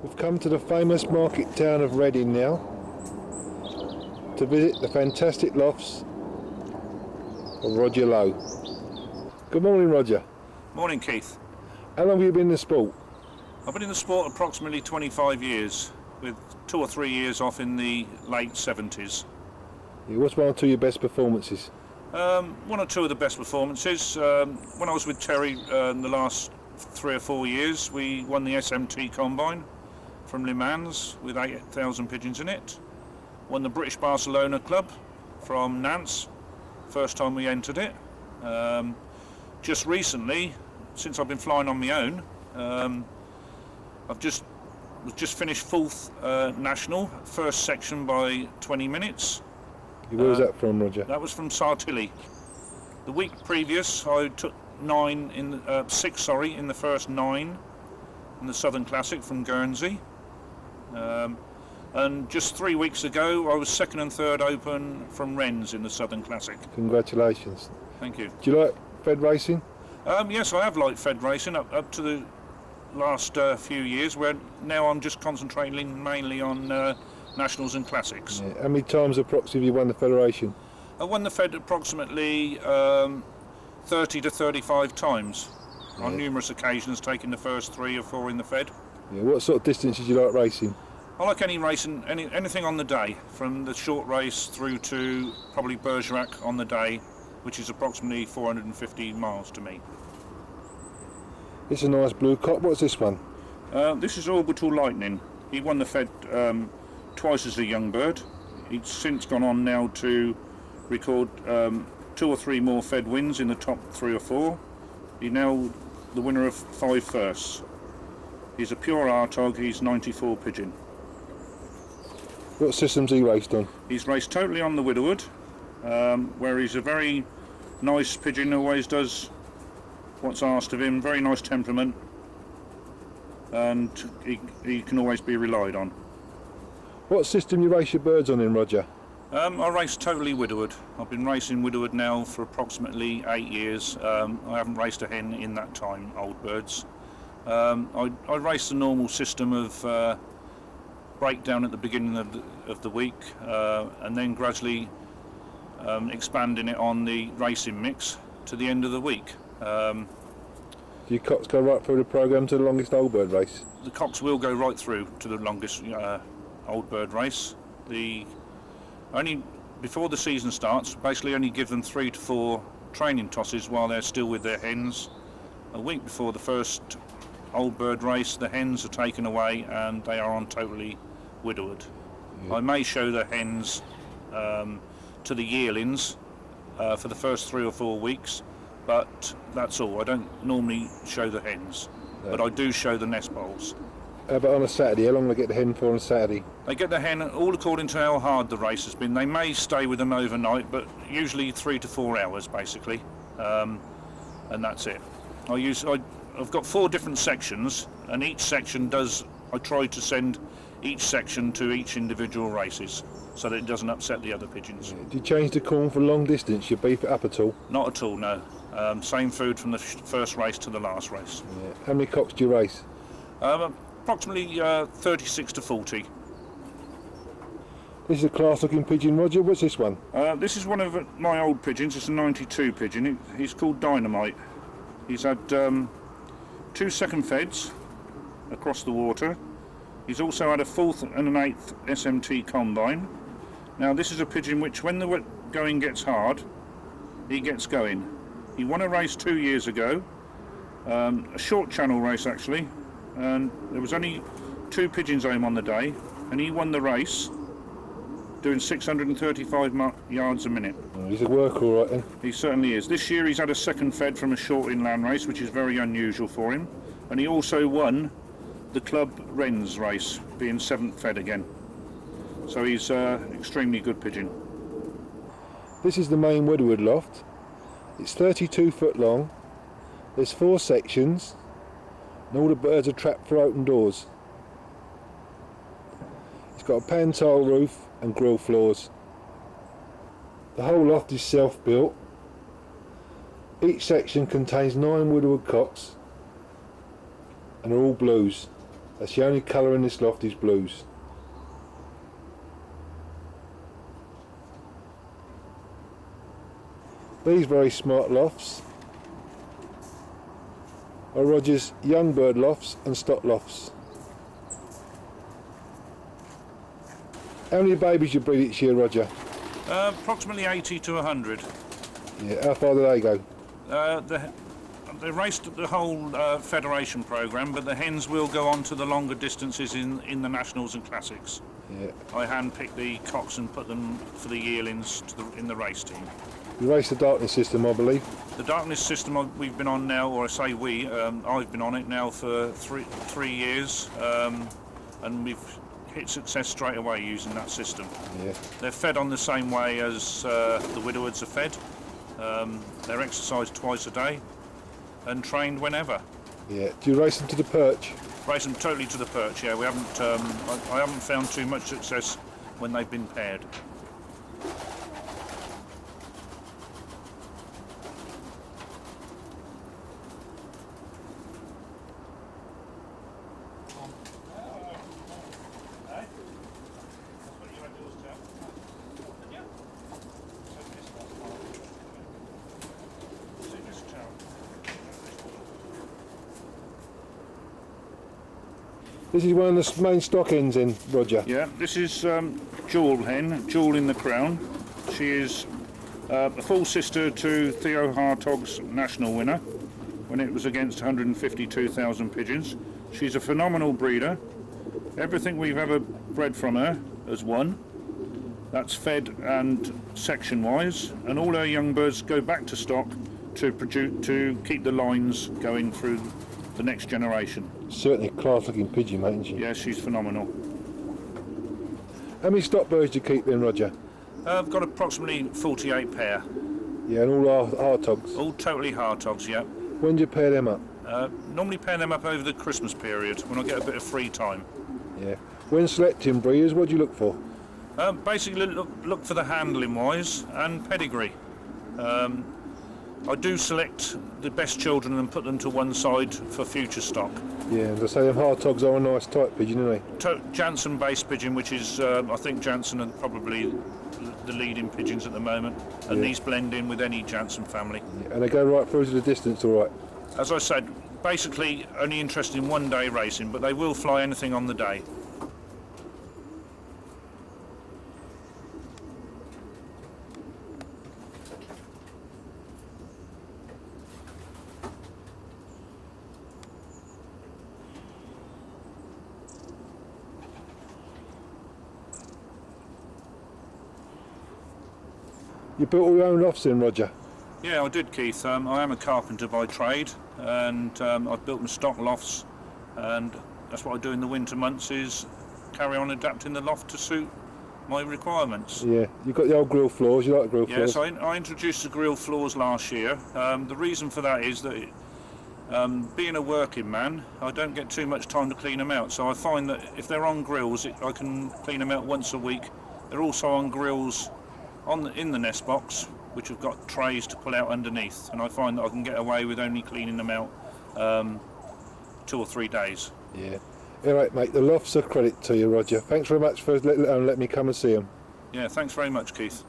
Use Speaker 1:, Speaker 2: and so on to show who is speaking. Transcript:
Speaker 1: We've come to the famous market town of Reading now to visit the fantastic lofts of Roger Lowe. Good morning, Roger.
Speaker 2: Morning, Keith.
Speaker 1: How long have you been in the sport?
Speaker 2: I've been in the sport approximately 25 years, with 2 or 3 years off in the late 70s.
Speaker 1: Yeah, what's one or two of your best performances?
Speaker 2: One or two of the best performances. When I was with Terry the last 3 or 4 years, we won the SMT Combine from Le Mans with 8,000 pigeons in it. Won the British Barcelona Club from Nantes, first time we entered it. Just recently, since I've been flying on my own, I've just finished 4th national, first section by 20 minutes.
Speaker 1: Where was that from, Roger?
Speaker 2: That was from Sartilly. The week previous, I took 6 in the first 9 in the Southern Classic from Guernsey. And just 3 weeks ago, I was 2nd and 3rd open from Rennes in the Southern Classic.
Speaker 1: Congratulations.
Speaker 2: Thank you.
Speaker 1: Do you like fed racing?
Speaker 2: Yes, I have liked fed racing up to the last few years, where now I'm just concentrating mainly on nationals and classics.
Speaker 1: Yeah. How many times approximately have you won the federation?
Speaker 2: I won the Fed approximately 30 to 35 times, on numerous occasions, taking the first 3 or 4 in the Fed.
Speaker 1: Yeah. What sort of distances do you like racing?
Speaker 2: I like any racing, anything on the day, from the short race through to probably Bergerac on the day, which is approximately 450 miles to me.
Speaker 1: It's a nice blue cock. What's this one?
Speaker 2: This is Orbital Lightning. He won the Fed twice as a young bird. He's since gone on now to record 2 or 3 more Fed wins in the top 3 or 4. He's now the winner of 5 firsts. He's a pure R-Tog, he's 94 pigeon.
Speaker 1: What systems he raced on?
Speaker 2: He's raced totally on the Widowwood, where he's a very nice pigeon, always does what's asked of him, very nice temperament, and he can always be relied on.
Speaker 1: What system you race your birds on in, Roger?
Speaker 2: I race totally Widowwood. I've been racing Widowwood now for approximately 8 years. I haven't raced a hen in that time, old birds. I race the normal system of breakdown at the beginning of the week, and then gradually expanding it on the racing mix to the end of the week.
Speaker 1: Do your cocks go right through the programme to the longest old bird race?
Speaker 2: The cocks will go right through to the longest old bird race. Only before the season starts, basically only give them 3 to 4 training tosses while they're still with their hens. A week before the first old bird race, the hens are taken away and they are on totally Widowwood. Yeah. I may show the hens to the yearlings for the first 3 or 4 weeks, but that's all. I don't normally show the hens, but I do show the nest bowls.
Speaker 1: How about on a Saturday? How long do they get the hen for on a Saturday?
Speaker 2: They get the hen all according to how hard the race has been. They may stay with them overnight, but usually 3 to 4 hours basically, and that's it. I've got 4 different sections, and each section I try to send each section to each individual races so that it doesn't upset the other pigeons.
Speaker 1: Do you change the corn for long distance? You beef it up at all?
Speaker 2: Not at all, no. Same food from the first race to the last race.
Speaker 1: Yeah. How many cocks do you race?
Speaker 2: Approximately 36 to 40.
Speaker 1: This is a class-looking pigeon, Roger. What's this one?
Speaker 2: This is one of my old pigeons. It's a 92 pigeon. He's called Dynamite. He's had 2 second feds across the water. He's also had a 4th and an 8th SMT Combine. Now this is a pigeon which, when the going gets hard, he gets going. He won a race 2 years ago, a short channel race actually, and there was only 2 pigeons home on the day, and he won the race doing 635 yards a minute.
Speaker 1: Oh, he's a worker, all right then.
Speaker 2: He certainly is. This year he's had a second fed from a short inland race, which is very unusual for him, and he also won the club Rennes race, being 7th fed again. So he's an extremely good pigeon.
Speaker 1: This is the main Widowwood loft. It's 32 foot long. There's 4 sections, and all the birds are trapped through open doors. It's got a pan tile roof and grill floors. The whole loft is self-built. Each section contains 9 Widowwood cocks and are all blues. That's the only colour in this loft is blues. These very smart lofts are Roger's young bird lofts and stock lofts. How many babies you breed each year, Roger?
Speaker 2: Approximately 80 to 100.
Speaker 1: Yeah, how far do they go?
Speaker 2: They raced the whole federation programme, but the hens will go on to the longer distances in the nationals and classics.
Speaker 1: Yeah.
Speaker 2: I hand-pick the cocks and put them for the yearlings in the race team.
Speaker 1: You race the darkness system, I believe.
Speaker 2: The darkness system we've been on now, or I say we, I've been on it now for three years, and we've hit success straight away using that system.
Speaker 1: Yeah.
Speaker 2: They're fed on the same way as the Widowoods are fed. They're exercised twice a day and trained whenever.
Speaker 1: Yeah. Do you race them to the perch?
Speaker 2: Race them totally to the perch. Yeah, we haven't. I haven't found too much success when they've been paired.
Speaker 1: This is one of the main stock hens in, Roger.
Speaker 2: Yeah, this is Jewel hen, Jewel in the Crown. She is a full sister to Theo Hartog's national winner when it was against 152,000 pigeons. She's a phenomenal breeder. Everything we've ever bred from her has won. That's fed and section wise, and all her young birds go back to stock to keep the lines going through the next generation.
Speaker 1: Certainly a class-looking pigeon, mate, isn't she?
Speaker 2: Yeah, she's phenomenal.
Speaker 1: How many stock birds do you keep then, Roger?
Speaker 2: I've got approximately 48 pair.
Speaker 1: Yeah, and all Hartogs?
Speaker 2: All totally Hartogs, yeah.
Speaker 1: When do you pair them up?
Speaker 2: Normally pair them up over the Christmas period when I get a bit of free time.
Speaker 1: Yeah. When selecting breeders, what do you look for?
Speaker 2: Basically look for the handling wise and pedigree. I do select the best children and put them to one side for future stock.
Speaker 1: Yeah, and I say them Hartogs are a nice type pigeon, aren't they?
Speaker 2: Jansen based pigeon, which is I think Jansen are probably the leading pigeons at the moment, and these blend in with any Jansen family.
Speaker 1: Yeah, and they go right through to the distance, all right?
Speaker 2: As I said, basically only interested in one day racing, but they will fly anything on the day.
Speaker 1: You built all your own lofts in, Roger?
Speaker 2: Yeah, I did, Keith. I am a carpenter by trade, and I've built my stock lofts, and that's what I do in the winter months is carry on adapting the loft to suit my requirements.
Speaker 1: Yeah, you've got the old grill floors, you like grill floors?
Speaker 2: Yes, I introduced the grill floors last year. The reason for that is that being a working man, I don't get too much time to clean them out, so I find that if they're on grills, I can clean them out once a week. They're also on grills in the nest box, which have got trays to pull out underneath, and I find that I can get away with only cleaning them out 2 or 3 days.
Speaker 1: Yeah. All right, mate, the loft's a credit to you, Roger. Thanks very much for letting me come and see them.
Speaker 2: Yeah, thanks very much, Keith.